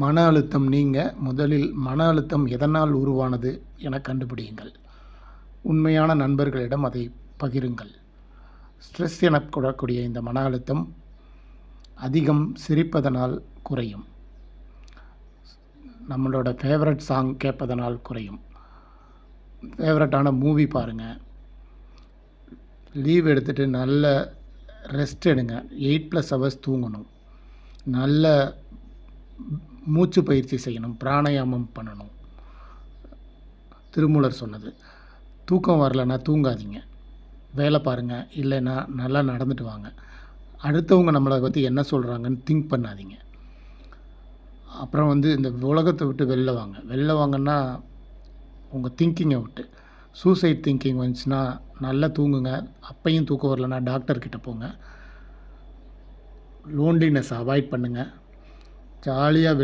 மன அழுத்தம் நீங்க முதலில் மன அழுத்தம் எதனால் உருவானது என கண்டுபிடியுங்கள். உண்மையான நண்பர்களிடம் அதை பகிருங்கள். ஸ்ட்ரெஸ் எனக் கூறக்கூடிய இந்த மன அழுத்தம் அதிகம் சிரிப்பதனால் குறையும். நம்மளோட ஃபேவரட் சாங் கேட்பதனால் குறையும். ஃபேவரட்டான மூவி பாருங்கள். லீவ் எடுத்துகிட்டு நல்ல ரெஸ்ட் எடுங்க. 8+ ஹவர்ஸ் தூங்கணும். நல்ல மூச்சு பயிற்சி செய்யணும். பிராணாயாமம் பண்ணணும். திருமூலர் சொன்னது. தூக்கம் வரலன்னா தூங்காதீங்க. வேலை பாருங்கள். இல்லைன்னா நல்லா நடந்துட்டு வாங்க. அடுத்தவங்க நம்மளை பற்றி என்ன சொல்கிறாங்கன்னு திங்க் பண்ணாதீங்க. அப்புறம் இந்த உலகத்தை விட்டு வெளில வாங்க. வெளில வாங்கன்னா உங்கள் திங்கிங்கை விட்டு. சூசைட் திங்கிங் வந்துச்சுன்னா நல்லா தூங்குங்க. அப்பையும் தூக்கம் வரலன்னா டாக்டர்கிட்ட போங்க. லோன்லினஸ் அவாய்ட் பண்ணுங்கள். ஜாலியாக